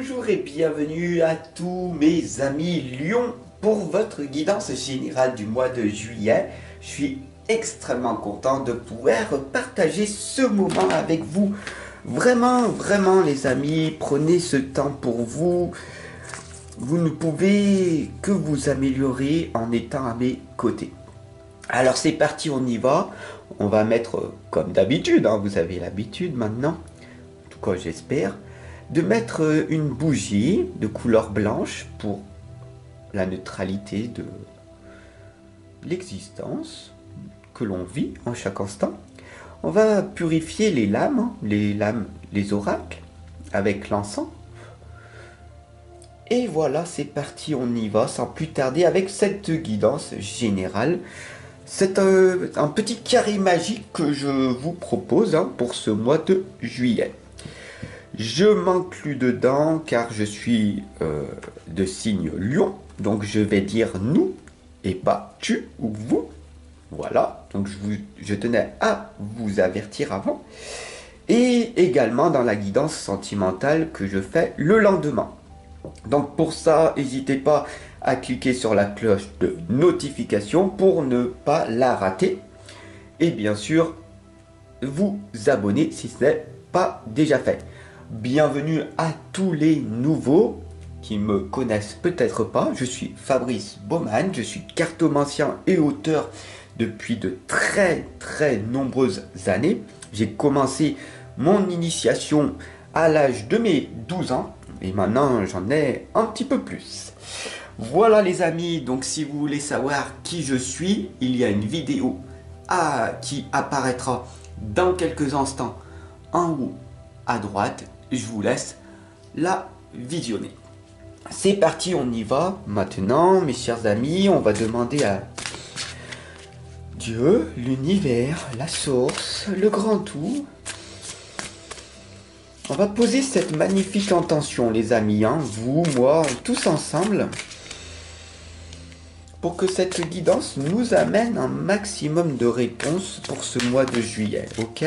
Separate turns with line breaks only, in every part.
Bonjour et bienvenue à tous mes amis Lions pour votre guidance générale du mois de juillet. Je suis extrêmement content de pouvoir partager ce moment avec vous. Vraiment les amis, prenez ce temps pour vous. Vous ne pouvez que vous améliorer en étant à mes côtés. Alors c'est parti, on y va. On va mettre comme d'habitude, vous avez l'habitude maintenant, en tout cas j'espère, de mettre une bougie de couleur blanche pour la neutralité de l'existence que l'on vit en chaque instant. On va purifier les lames, les oracles avec l'encens. Et voilà, c'est parti, on y va sans plus tarder avec cette guidance générale. C'est un petit carré magique que je vous propose pour ce mois de juillet. Je m'inclus dedans car je suis de signe lion, donc je vais dire nous et pas tu ou vous. Voilà, donc je tenais à vous avertir avant. Et également dans la guidance sentimentale que je fais le lendemain. Donc pour ça, n'hésitez pas à cliquer sur la cloche de notification pour ne pas la rater. Et bien sûr, vous abonner si ce n'est pas déjà fait. Bienvenue à tous les nouveaux qui me connaissent peut-être pas. Je suis Fabrice Baumann, je suis cartomancien et auteur depuis de très nombreuses années. J'ai commencé mon initiation à l'âge de mes 12 ans et maintenant j'en ai un petit peu plus. Voilà les amis, donc si vous voulez savoir qui je suis, il y a une vidéo qui apparaîtra dans quelques instants en haut à droite. Je vous laisse la visionner. C'est parti, on y va. Maintenant, mes chers amis, on va demander à Dieu, l'univers, la source, le grand tout. On va poser cette magnifique intention, les amis, vous, moi, tous ensemble, pour que cette guidance nous amène un maximum de réponses pour ce mois de juillet, ok ?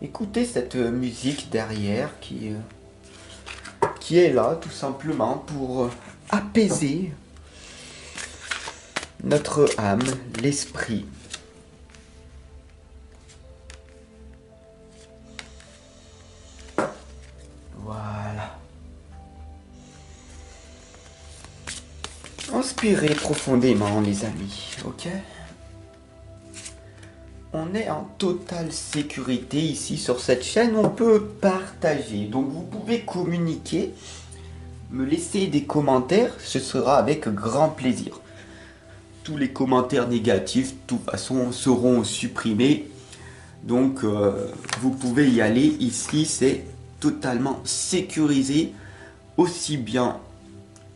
Écoutez cette musique derrière qui est là tout simplement pour apaiser notre âme, l'esprit. Voilà. Inspirez profondément les amis, ok ? On est en totale sécurité ici sur cette chaîne, on peut partager, donc vous pouvez communiquer, me laisser des commentaires, ce sera avec grand plaisir. Tous les commentaires négatifs, de toute façon, seront supprimés, donc vous pouvez y aller, ici c'est totalement sécurisé, aussi bien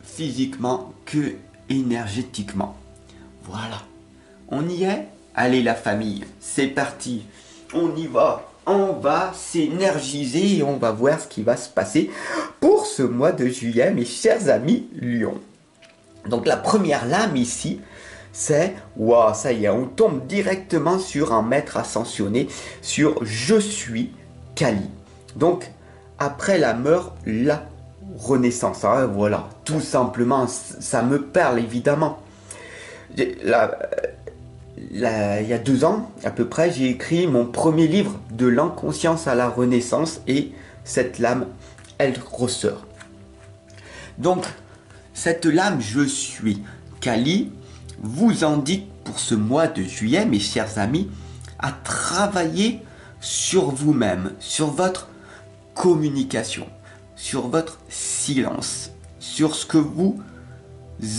physiquement que énergétiquement. Voilà, on y est ? Allez la famille, c'est parti, on y va, on va s'énergiser et on va voir ce qui va se passer pour ce mois de juillet, mes chers amis Lions. Donc la première lame ici, c'est, waouh, ça y est, on tombe directement sur un maître ascensionné, sur je suis Kali. Donc après la mort, la renaissance, voilà, tout simplement, ça me parle évidemment. Il y a 2 ans, à peu près, j'ai écrit mon premier livre de l'inconscience à la renaissance et cette lame, elle ressort. Donc, cette lame, je suis Kali, vous indique pour ce mois de juillet, mes chers amis, à travailler sur vous-même, sur votre communication, sur votre silence, sur ce que vous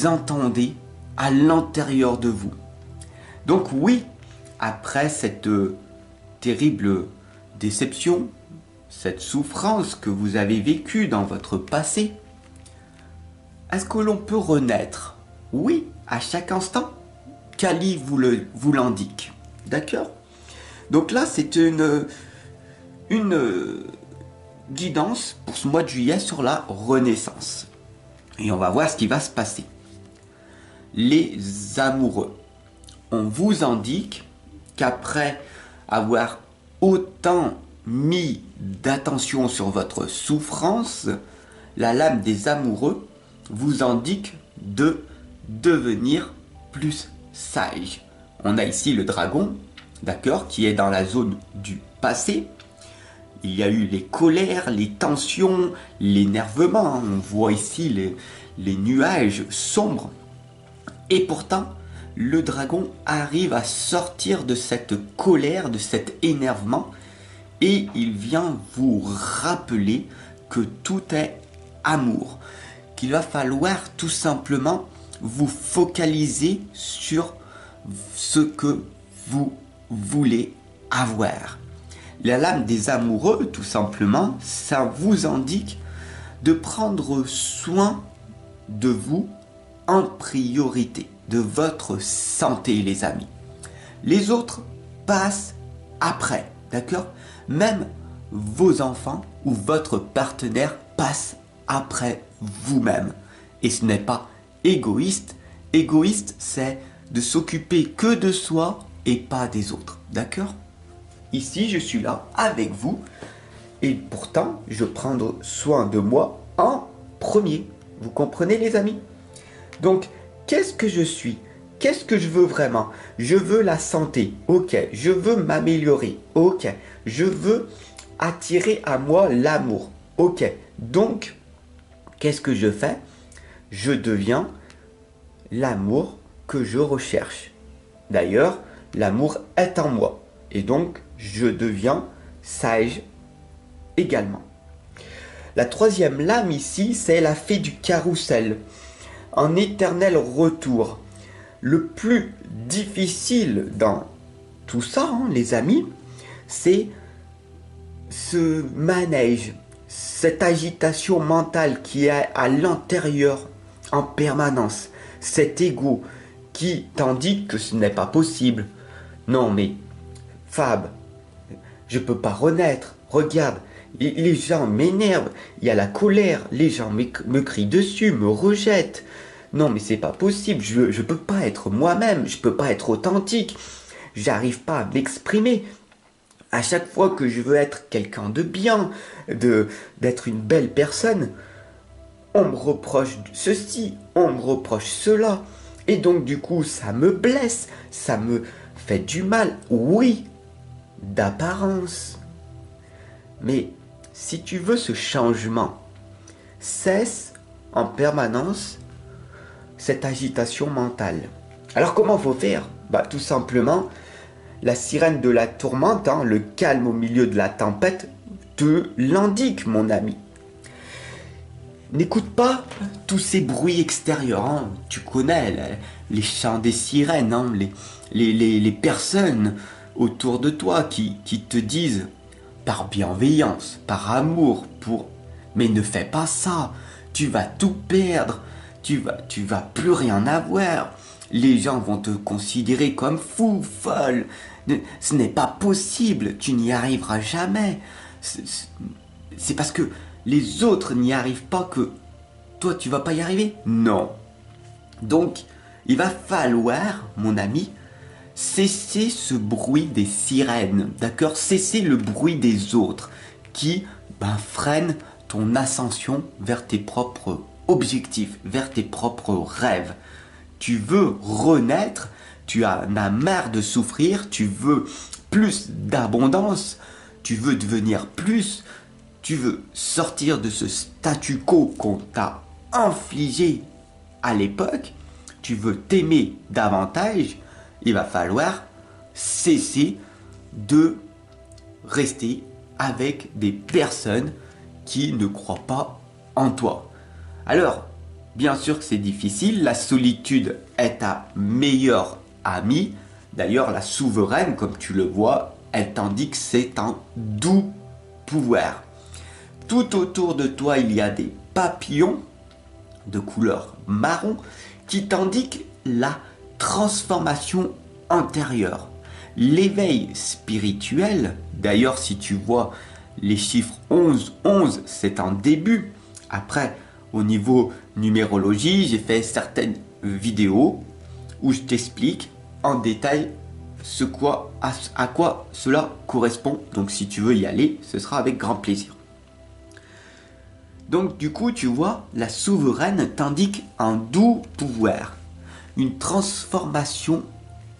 entendez à l'intérieur de vous. Donc oui, après cette terrible déception, cette souffrance que vous avez vécue dans votre passé, est-ce que l'on peut renaître? Oui, à chaque instant. Kali vous l'indique. D'accord? Donc là, c'est une guidance pour ce mois de juillet sur la renaissance. Et on va voir ce qui va se passer. Les amoureux. On vous indique qu'après avoir autant mis d'attention sur votre souffrance, la lame des amoureux vous indique de devenir plus sage. On a ici le dragon, d'accord, qui est dans la zone du passé. Il y a eu les colères, les tensions, l'énervement. On voit ici les nuages sombres. Et pourtant, le dragon arrive à sortir de cette colère, de cet énervement. Et il vient vous rappeler que tout est amour. Qu'il va falloir tout simplement vous focaliser sur ce que vous voulez avoir. La lame des amoureux, tout simplement, ça vous indique de prendre soin de vous en priorité, de votre santé, les amis. Les autres passent après, d'accord? Même vos enfants ou votre partenaire passe après vous-même. Et ce n'est pas égoïste. Égoïste, c'est de s'occuper que de soi et pas des autres, d'accord? Ici, je suis là avec vous et pourtant, je prends soin de moi en premier. Vous comprenez, les amis? Donc, qu'est-ce que je suis? Qu'est-ce que je veux vraiment? Je veux la santé, ok. Je veux m'améliorer, ok. Je veux attirer à moi l'amour, ok. Donc, qu'est-ce que je fais? Je deviens l'amour que je recherche. D'ailleurs, l'amour est en moi. Et donc, je deviens sage également. La troisième lame ici, c'est la fée du carrousel. Un éternel retour. Le plus difficile dans tout ça, hein, les amis, c'est ce manège, cette agitation mentale qui est à l'intérieur en permanence, cet ego qui t'indique que ce n'est pas possible. Non mais, Fab, je peux pas renaître, regarde, les gens m'énervent, il y a la colère, les gens me crient dessus, me rejettent. Non mais c'est pas possible, je peux pas être moi-même, je peux pas être authentique, j'arrive pas à m'exprimer. À chaque fois que je veux être quelqu'un de bien, d'être une belle personne, on me reproche ceci, on me reproche cela. Et donc du coup, ça me blesse, ça me fait du mal. Oui, d'apparence. Mais si tu veux ce changement, cesse en permanence cette agitation mentale. Alors comment faut faire? Tout simplement, la sirène de la tourmente, hein, le calme au milieu de la tempête, te l'indique, mon ami. N'écoute pas tous ces bruits extérieurs, hein. Tu connais les chants des sirènes, hein, les personnes autour de toi qui te disent par bienveillance, par amour, mais ne fais pas ça, tu vas tout perdre, tu vas plus rien avoir, les gens vont te considérer comme fou, folle, ce n'est pas possible, tu n'y arriveras jamais, c'est parce que les autres n'y arrivent pas que toi tu vas pas y arriver? Non. Donc, il va falloir, mon ami, cesser ce bruit des sirènes, d'accord? Cesser le bruit des autres qui freinent ton ascension vers tes propres objectifs, vers tes propres rêves. Tu veux renaître, tu en as marre de souffrir, tu veux plus d'abondance, tu veux devenir plus, tu veux sortir de ce statu quo qu'on t'a infligé à l'époque, tu veux t'aimer davantage, il va falloir cesser de rester avec des personnes qui ne croient pas en toi. Alors, bien sûr que c'est difficile, la solitude est ta meilleure amie. D'ailleurs, la souveraine, comme tu le vois, elle t'indique que c'est un doux pouvoir. Tout autour de toi, il y a des papillons de couleur marron qui t'indiquent la transformation intérieure, l'éveil spirituel. D'ailleurs, si tu vois les chiffres 11, 11, c'est un début. Après, au niveau numérologie, j'ai fait certaines vidéos où je t'explique en détail à quoi cela correspond. Donc si tu veux y aller, ce sera avec grand plaisir. Donc du coup, tu vois, la souveraine t'indique un doux pouvoir, une transformation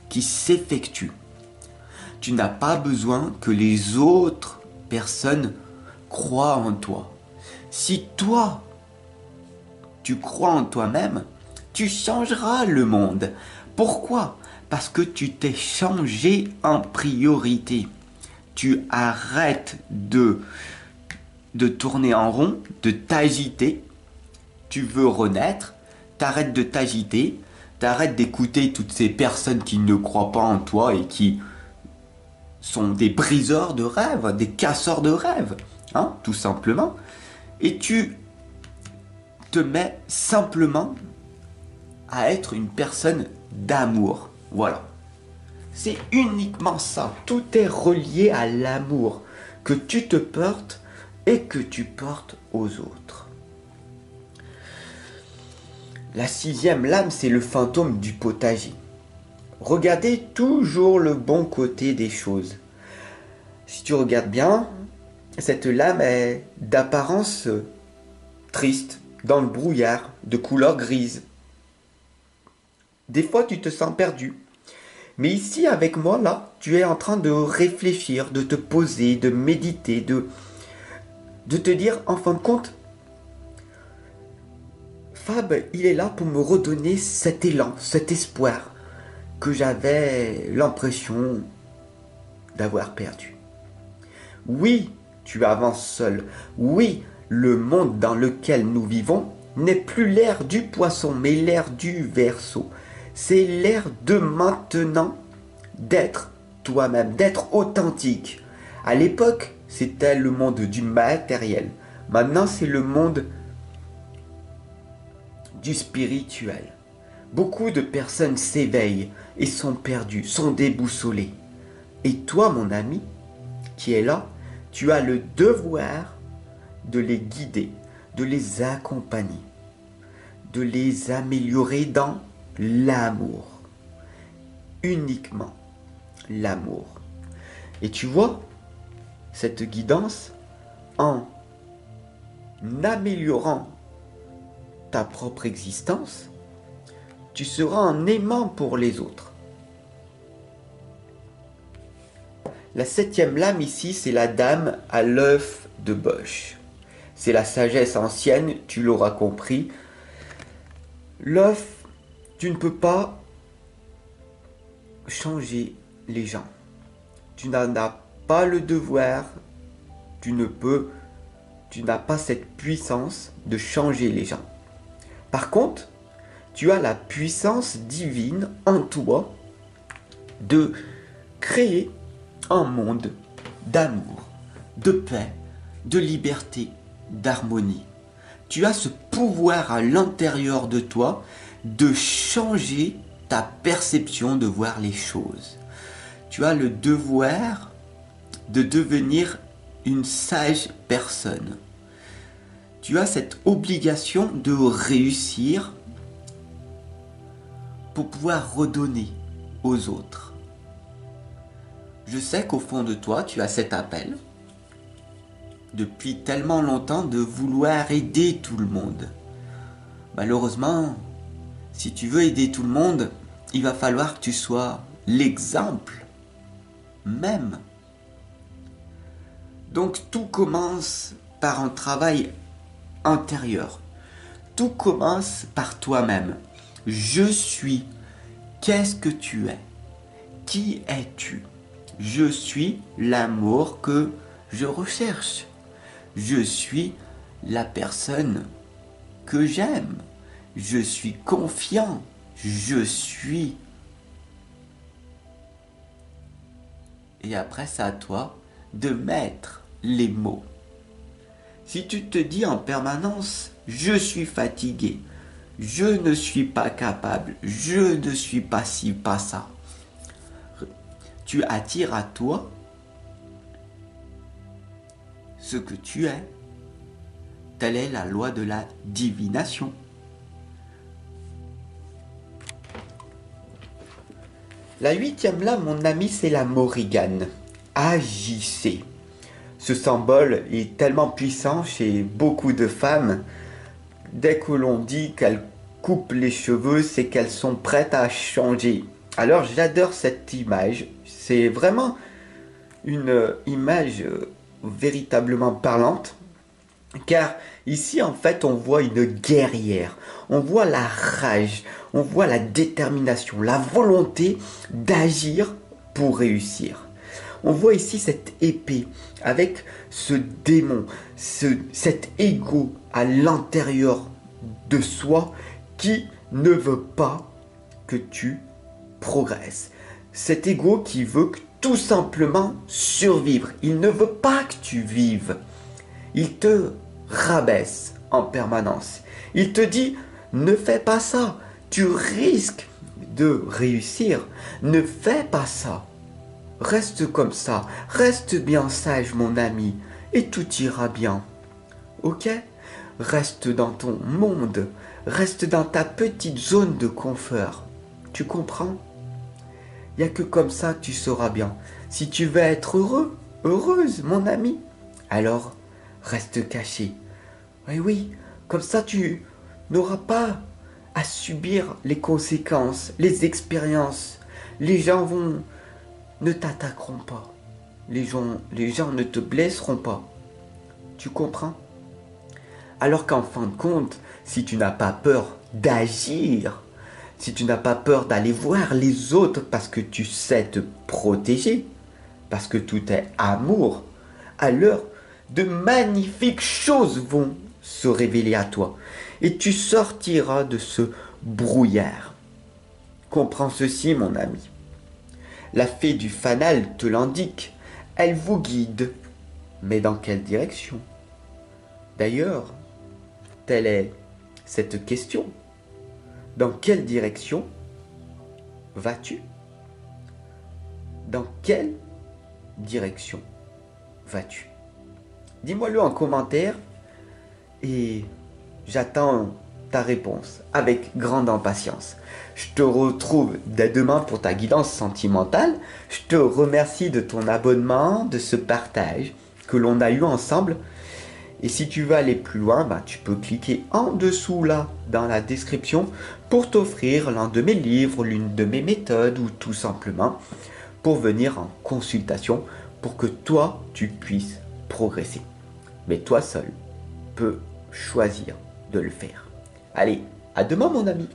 qui s'effectue. Tu n'as pas besoin que les autres personnes croient en toi. Si toi, tu crois en toi-même, tu changeras le monde. Pourquoi? Parce que tu t'es changé en priorité. Tu arrêtes de tourner en rond, de t'agiter. Tu veux renaître, t'arrêtes de t'agiter, t'arrêtes d'écouter toutes ces personnes qui ne croient pas en toi et qui sont des briseurs de rêves, des casseurs de rêves, hein, tout simplement. Et tu te mets simplement à être une personne d'amour. Voilà. C'est uniquement ça. Tout est relié à l'amour que tu te portes et que tu portes aux autres. La sixième lame, c'est le fantôme du potager. Regardez toujours le bon côté des choses. Si tu regardes bien, cette lame est d'apparence triste, dans le brouillard, de couleur grise. Des fois, tu te sens perdu. Mais ici, avec moi, là, tu es en train de réfléchir, de te poser, de méditer, de te dire, en fin de compte, Fab, il est là pour me redonner cet élan, cet espoir que j'avais l'impression d'avoir perdu. Oui, tu avances seul. Oui, le monde dans lequel nous vivons n'est plus l'ère du poisson, mais l'ère du Verseau. C'est l'ère de maintenant d'être toi-même, d'être authentique. À l'époque, c'était le monde du matériel. Maintenant, c'est le monde du spirituel. Beaucoup de personnes s'éveillent et sont perdues, sont déboussolées. Et toi, mon ami, qui es là, tu as le devoir de les guider, de les accompagner, de les améliorer dans l'amour. Uniquement l'amour. Et tu vois, cette guidance, en améliorant ta propre existence, tu seras un aimant pour les autres. La septième lame ici, c'est la dame à l'œuf de Bosch. C'est la sagesse ancienne, tu l'auras compris. L'œuf, tu ne peux pas changer les gens. Tu n'en as pas le devoir, tu n'as pas cette puissance de changer les gens. Par contre, tu as la puissance divine en toi de créer un monde d'amour, de paix, de liberté, d'harmonie. Tu as ce pouvoir à l'intérieur de toi de changer ta perception de voir les choses. Tu as le devoir de devenir une sage personne. Tu as cette obligation de réussir pour pouvoir redonner aux autres. Je sais qu'au fond de toi, tu as cet appel depuis tellement longtemps de vouloir aider tout le monde. Malheureusement, si tu veux aider tout le monde, il va falloir que tu sois l'exemple même. Donc tout commence par un travail intérieur. Tout commence par toi-même. Je suis. Qu'est-ce que tu es? Qui es-tu? Je suis l'amour que je recherche. Je suis la personne que j'aime. Je suis confiant. Je suis. Et après, c'est à toi de mettre les mots. Si tu te dis en permanence, je suis fatigué, je ne suis pas capable, je ne suis pas ci, pas ça, tu attires à toi ce que tu es. Telle est la loi de la divination. La huitième là, mon ami, c'est la Morrigan. Agissez. Ce symbole est tellement puissant chez beaucoup de femmes. Dès que l'on dit qu'elles coupent les cheveux, c'est qu'elles sont prêtes à changer. Alors j'adore cette image. C'est vraiment une image véritablement parlante. Car ici, en fait, on voit une guerrière. On voit la rage. On voit la détermination, la volonté d'agir pour réussir. On voit ici cette épée avec ce démon, cet ego à l'intérieur de soi qui ne veut pas que tu progresses. Cet ego qui veut tout simplement survivre. Il ne veut pas que tu vives. Il te rabaisse en permanence. Il te dit, ne fais pas ça. Tu risques de réussir. Ne fais pas ça. Reste comme ça. Reste bien sage, mon ami. Et tout ira bien. Ok? Reste dans ton monde. Reste dans ta petite zone de confort. Tu comprends? Il n'y a que comme ça que tu sauras bien. Si tu veux être heureux, heureuse, mon ami, alors reste caché. Et oui, comme ça tu n'auras pas à subir les conséquences, les expériences. Les gens ne t'attaqueront pas. Les gens ne te blesseront pas. Tu comprends? Alors qu'en fin de compte, si tu n'as pas peur d'agir, si tu n'as pas peur d'aller voir les autres parce que tu sais te protéger, parce que tout est amour, alors de magnifiques choses vont se révéler à toi et tu sortiras de ce brouillard. Comprends ceci, mon ami. La fée du fanal te l'indique, elle vous guide. Mais dans quelle direction? D'ailleurs, telle est cette question. Dans quelle direction vas-tu? Dans quelle direction vas-tu? Dis-moi-le en commentaire et j'attends ta réponse avec grande impatience. Je te retrouve dès demain pour ta guidance sentimentale. Je te remercie de ton abonnement, de ce partage que l'on a eu ensemble. Et si tu veux aller plus loin, tu peux cliquer en dessous là dans la description pour t'offrir l'un de mes livres, l'une de mes méthodes ou tout simplement pour venir en consultation pour que toi tu puisses progresser. Mais toi seul peux choisir de le faire. Allez, à demain mon ami.